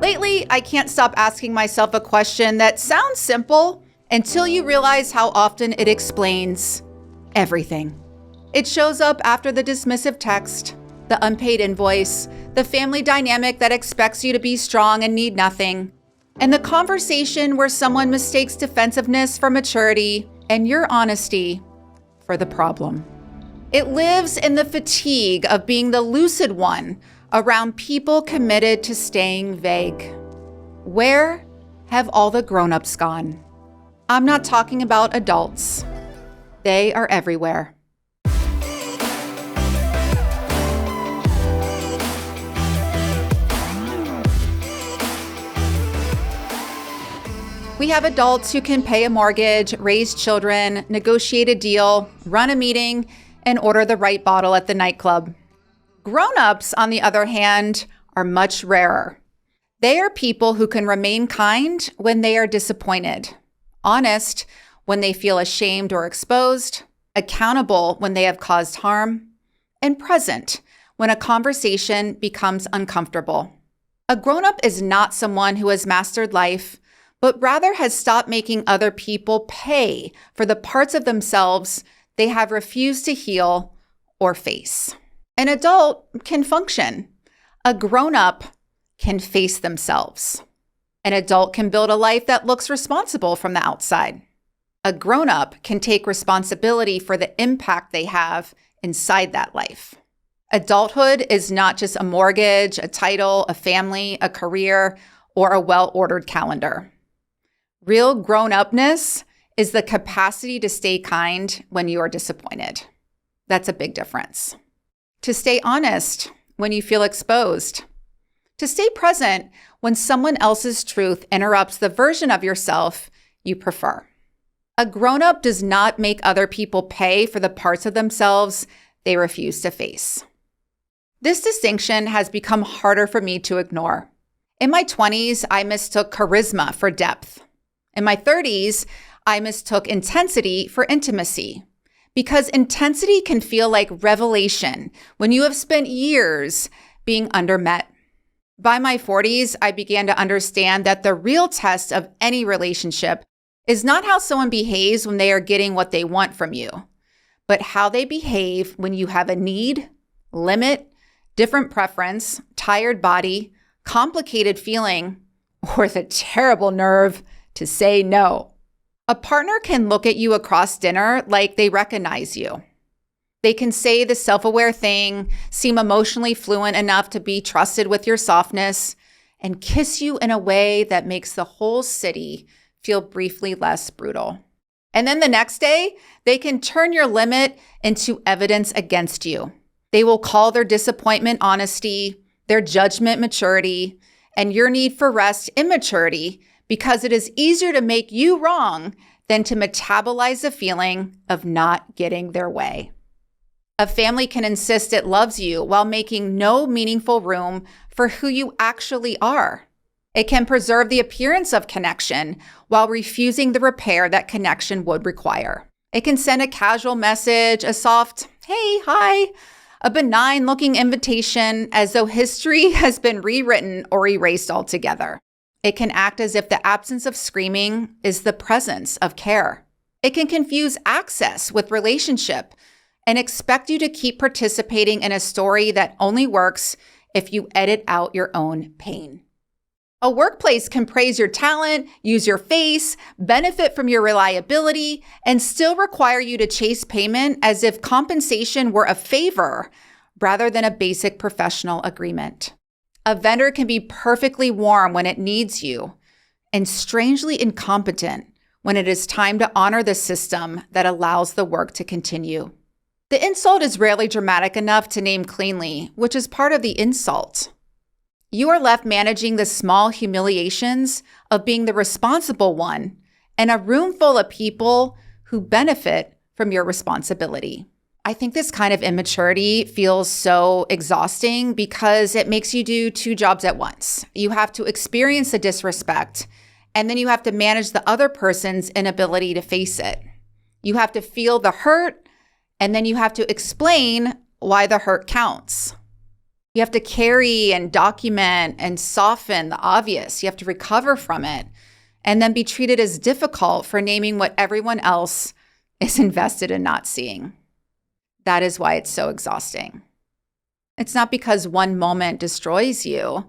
Lately, I can't stop asking myself a question that sounds simple until you realize how often it explains everything. It shows up after the dismissive text, the unpaid invoice, the family dynamic that expects you to be strong and need nothing, and the conversation where someone mistakes defensiveness for maturity and your honesty for the problem. It lives in the fatigue of being the lucid one around people committed to staying vague. Where have all the grown-ups gone? I'm not talking about adults. They are everywhere. We have adults who can pay a mortgage, raise children, negotiate a deal, run a meeting, and order the right bottle at the nightclub. Grown-ups, on the other hand, are much rarer. They are people who can remain kind when they are disappointed, honest when they feel ashamed or exposed, accountable when they have caused harm, and present when a conversation becomes uncomfortable. A grown-up is not someone who has mastered life, but rather has stopped making other people pay for the parts of themselves they have refused to heal or face. An adult can function. A grown-up can face themselves. An adult can build a life that looks responsible from the outside. A grown-up can take responsibility for the impact they have inside that life. Adulthood is not just a mortgage, a title, a family, a career, or a well-ordered calendar. Real grown-upness is the capacity to stay kind when you are disappointed. That's a big difference. To stay honest when you feel exposed. To stay present when someone else's truth interrupts the version of yourself you prefer. A grown-up does not make other people pay for the parts of themselves they refuse to face. This distinction has become harder for me to ignore. In my 20s, I mistook charisma for depth. In my 30s, I mistook intensity for intimacy, because intensity can feel like revelation when you have spent years being undermet. By my 40s, I began to understand that the real test of any relationship is not how someone behaves when they are getting what they want from you, but how they behave when you have a need, limit, different preference, tired body, complicated feeling, or the terrible nerve to say no. A partner can look at you across dinner like they recognize you. They can say the self-aware thing, seem emotionally fluent enough to be trusted with your softness, and kiss you in a way that makes the whole city feel briefly less brutal. And then the next day, they can turn your limit into evidence against you. They will call their disappointment honesty, their judgment maturity, and your need for rest immaturity, because it is easier to make you wrong than to metabolize the feeling of not getting their way. A family can insist it loves you while making no meaningful room for who you actually are. It can preserve the appearance of connection while refusing the repair that connection would require. It can send a casual message, a soft, hey, hi, a benign-looking invitation as though history has been rewritten or erased altogether. It can act as if the absence of screaming is the presence of care. It can confuse access with relationship and expect you to keep participating in a story that only works if you edit out your own pain. A workplace can praise your talent, use your face, benefit from your reliability, and still require you to chase payment as if compensation were a favor rather than a basic professional agreement. A vendor can be perfectly warm when it needs you and strangely incompetent when it is time to honor the system that allows the work to continue. The insult is rarely dramatic enough to name cleanly, which is part of the insult. You are left managing the small humiliations of being the responsible one in a room full of people who benefit from your responsibility. I think this kind of immaturity feels so exhausting because it makes you do two jobs at once. You have to experience the disrespect, and then you have to manage the other person's inability to face it. You have to feel the hurt, and then you have to explain why the hurt counts. You have to carry and document and soften the obvious. You have to recover from it and then be treated as difficult for naming what everyone else is invested in not seeing. That is why it's so exhausting. It's not because one moment destroys you.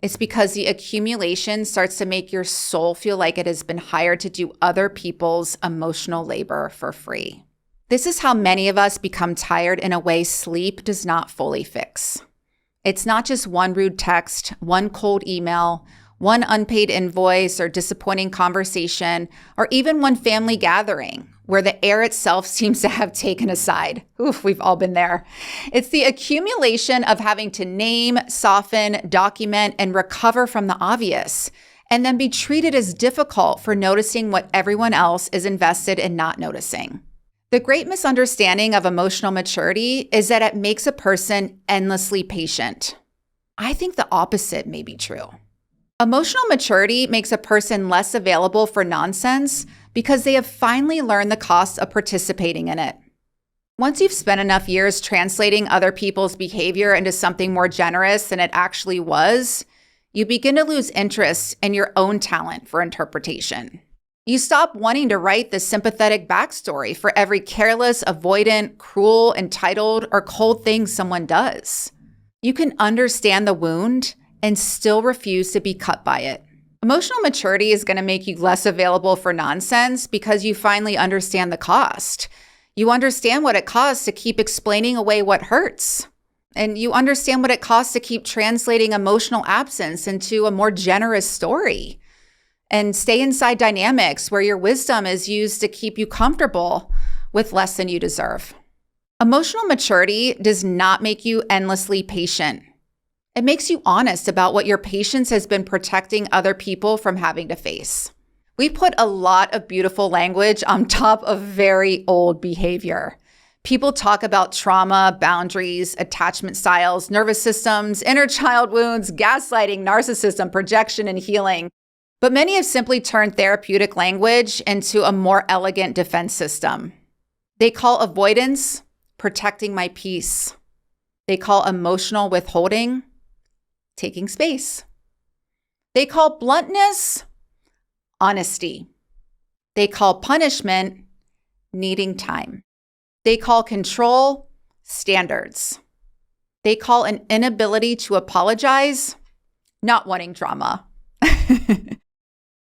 It's because the accumulation starts to make your soul feel like it has been hired to do other people's emotional labor for free. This is how many of us become tired in a way sleep does not fully fix. It's not just one rude text, one cold email, one unpaid invoice or disappointing conversation, or even one family gathering where the air itself seems to have taken a side. Oof, we've all been there. It's the accumulation of having to name, soften, document, and recover from the obvious, and then be treated as difficult for noticing what everyone else is invested in not noticing. The great misunderstanding of emotional maturity is that it makes a person endlessly patient. I think the opposite may be true. Emotional maturity makes a person less available for nonsense because they have finally learned the cost of participating in it. Once you've spent enough years translating other people's behavior into something more generous than it actually was, you begin to lose interest in your own talent for interpretation. You stop wanting to write the sympathetic backstory for every careless, avoidant, cruel, entitled, or cold thing someone does. You can understand the wound and still refuse to be cut by it. Emotional maturity is going to make you less available for nonsense because you finally understand the cost. You understand what it costs to keep explaining away what hurts. And you understand what it costs to keep translating emotional absence into a more generous story. And stay inside dynamics where your wisdom is used to keep you comfortable with less than you deserve. Emotional maturity does not make you endlessly patient. It makes you honest about what your patience has been protecting other people from having to face. We put a lot of beautiful language on top of very old behavior. People talk about trauma, boundaries, attachment styles, nervous systems, inner child wounds, gaslighting, narcissism, projection, and healing. But many have simply turned therapeutic language into a more elegant defense system. They call avoidance protecting my peace. They call emotional withholding taking space. They call bluntness honesty. They call punishment needing time. They call control standards. They call an inability to apologize not wanting drama.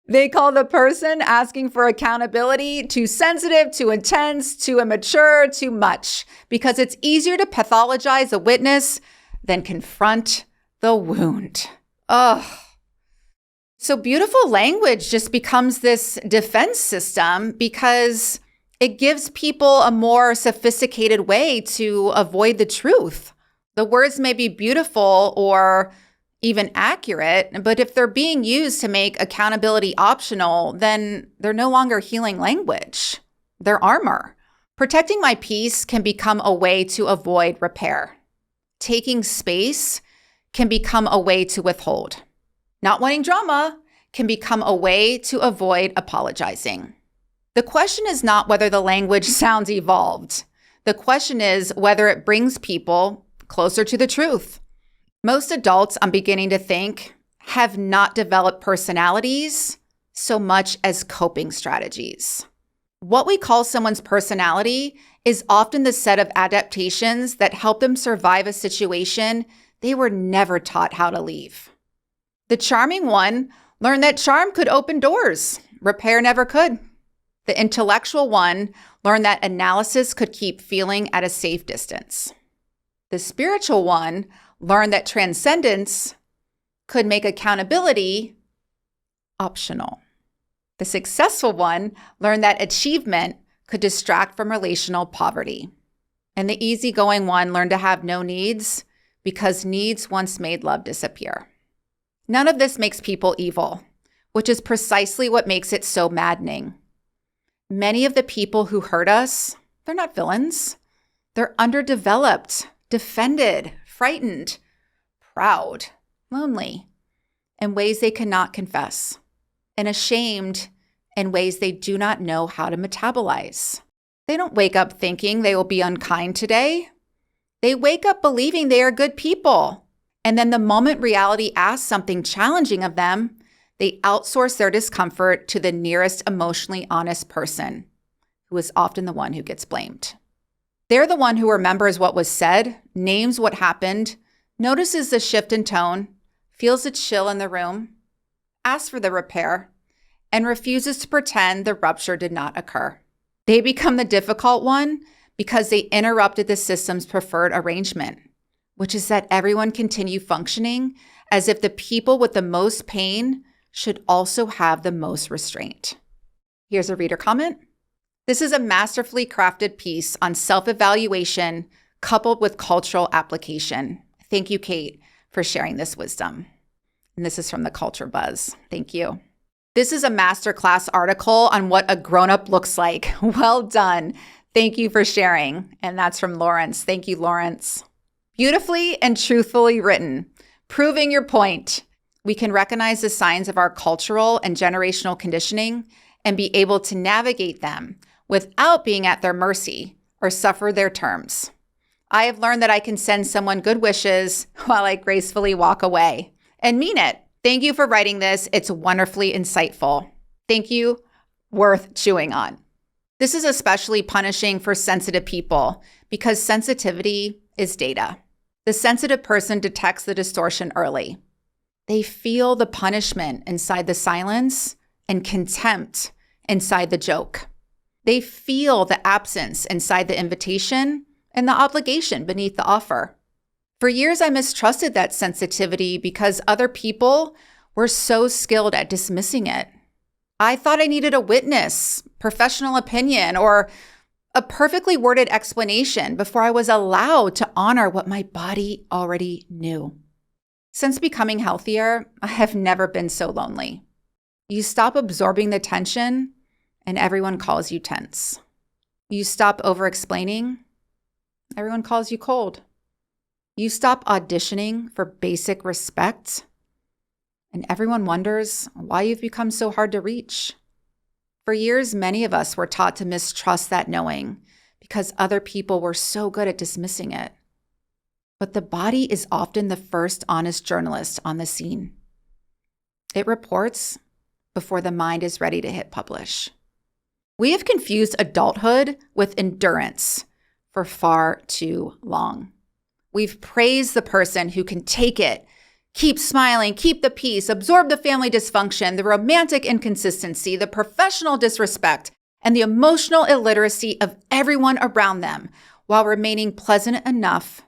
They call the person asking for accountability too sensitive, too intense, too immature, too much, because it's easier to pathologize a witness than confront the wound. Ugh. So beautiful language just becomes this defense system because it gives people a more sophisticated way to avoid the truth. The words may be beautiful or even accurate, but if they're being used to make accountability optional, then they're no longer healing language. They're armor. Protecting my peace can become a way to avoid repair. Taking space can become a way to withhold. Not wanting drama can become a way to avoid apologizing. The question is not whether the language sounds evolved. The question is whether it brings people closer to the truth. Most adults, I'm beginning to think, have not developed personalities so much as coping strategies. What we call someone's personality is often the set of adaptations that help them survive a situation they were never taught how to leave. The charming one learned that charm could open doors, repair never could. The intellectual one learned that analysis could keep feeling at a safe distance. The spiritual one learned that transcendence could make accountability optional. The successful one learned that achievement could distract from relational poverty. And the easygoing one learned to have no needs because needs once made love disappear. None of this makes people evil, which is precisely what makes it so maddening. Many of the people who hurt us, they're not villains. They're underdeveloped, defended, frightened, proud, lonely, in ways they cannot confess, and ashamed in ways they do not know how to metabolize. They don't wake up thinking they will be unkind today. They wake up believing they are good people, And then the moment reality asks something challenging of them, they outsource their discomfort to the nearest emotionally honest person, who is often the one who gets blamed. They're the one who remembers what was said, names what happened, notices the shift in tone, feels a chill in the room, asks for the repair, and refuses to pretend the rupture did not occur. They become the difficult one because they interrupted the system's preferred arrangement, which is that everyone continue functioning as if the people with the most pain should also have the most restraint. Here's a reader comment. This is a masterfully crafted piece on self-evaluation coupled with cultural application. Thank you, Kate, for sharing this wisdom. And this is from the Culture Buzz. Thank you. This is a masterclass article on what a grown-up looks like. Well done. Thank you for sharing. And that's from Lawrence. Thank you, Lawrence. Beautifully and truthfully written, proving your point. We can recognize the signs of our cultural and generational conditioning and be able to navigate them without being at their mercy or suffer their terms. I have learned that I can send someone good wishes while I gracefully walk away and mean it. Thank you for writing this. It's wonderfully insightful. Thank you. Worth chewing on. This is especially punishing for sensitive people because sensitivity is data. The sensitive person detects the distortion early. They feel the punishment inside the silence and contempt inside the joke. They feel the absence inside the invitation and the obligation beneath the offer. For years, I mistrusted that sensitivity because other people were so skilled at dismissing it. I thought I needed a witness, professional opinion, or a perfectly worded explanation before I was allowed to honor what my body already knew. Since becoming healthier, I have never been so lonely. You stop absorbing the tension, and everyone calls you tense. You stop over-explaining, everyone calls you cold. You stop auditioning for basic respect, and everyone wonders why you've become so hard to reach. For years, many of us were taught to mistrust that knowing because other people were so good at dismissing it. But the body is often the first honest journalist on the scene. It reports before the mind is ready to hit publish. We have confused adulthood with endurance for far too long. We've praised the person who can take it, keep smiling, keep the peace, absorb the family dysfunction, the romantic inconsistency, the professional disrespect, and the emotional illiteracy of everyone around them while remaining pleasant enough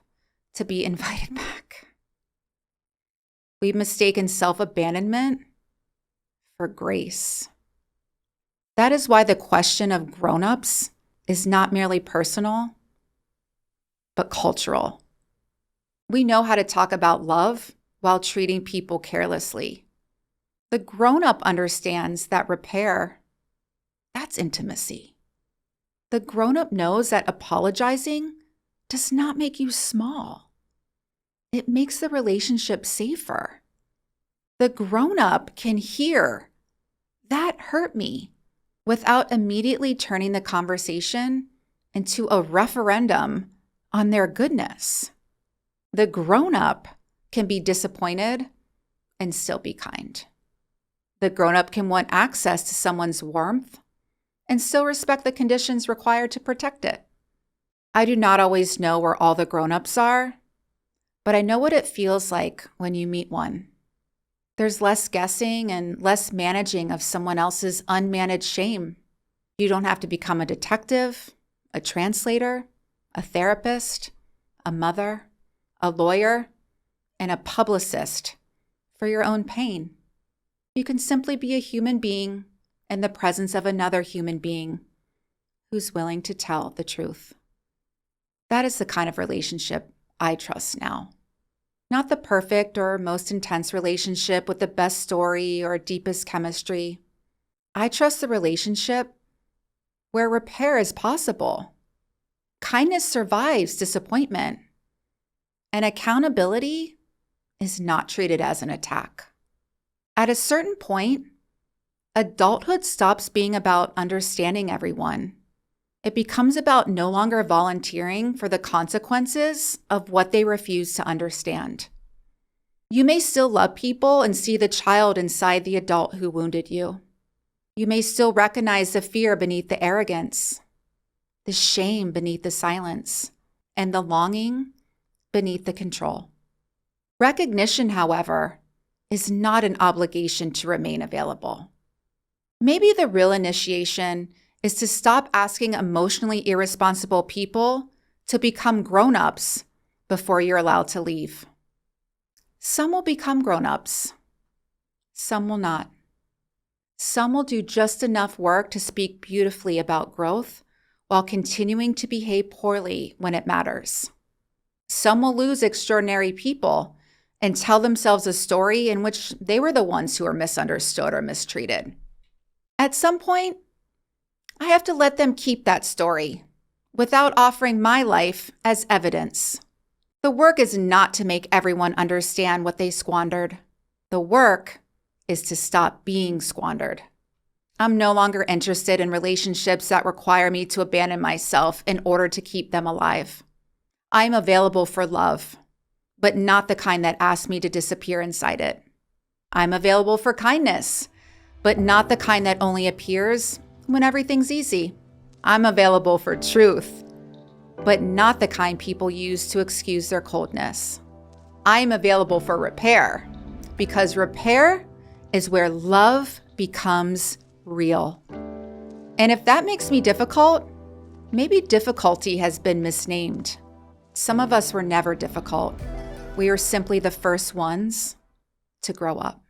to be invited back. We've mistaken self-abandonment for grace. That is why the question of grown-ups is not merely personal, but cultural. We know how to talk about love while treating people carelessly. The grown-up understands that repair, that's intimacy. The grown-up knows that apologizing does not make you small. It makes the relationship safer. The grown-up can hear, that hurt me, without immediately turning the conversation into a referendum on their goodness. The grown-up can be disappointed and still be kind. The grown-up can want access to someone's warmth and still respect the conditions required to protect it. I do not always know where all the grown-ups are, but I know what it feels like when you meet one. There's less guessing and less managing of someone else's unmanaged shame. You don't have to become a detective, a translator, a therapist, a mother, a lawyer, and a publicist for your own pain. You can simply be a human being in the presence of another human being who's willing to tell the truth. That is the kind of relationship I trust now. Not the perfect or most intense relationship with the best story or deepest chemistry. I trust the relationship where repair is possible. Kindness survives disappointment. And accountability is not treated as an attack. At a certain point, adulthood stops being about understanding everyone. It becomes about no longer volunteering for the consequences of what they refuse to understand. You may still love people and see the child inside the adult who wounded you. You may still recognize the fear beneath the arrogance, the shame beneath the silence, and the longing beneath the control. Recognition, however, is not an obligation to remain available. Maybe the real initiation is to stop asking emotionally irresponsible people to become grown-ups before you're allowed to leave. Some will become grown-ups. Some will not. Some will do just enough work to speak beautifully about growth while continuing to behave poorly when it matters. Some will lose extraordinary people and tell themselves a story in which they were the ones who were misunderstood or mistreated. At some point, I have to let them keep that story without offering my life as evidence. The work is not to make everyone understand what they squandered. The work is to stop being squandered. I'm no longer interested in relationships that require me to abandon myself in order to keep them alive. I'm available for love, but not the kind that asks me to disappear inside it. I'm available for kindness, but not the kind that only appears when everything's easy. I'm available for truth, but not the kind people use to excuse their coldness. I'm available for repair, because repair is where love becomes real. And if that makes me difficult, maybe difficulty has been misnamed. Some of us were never difficult. We were simply the first ones to grow up.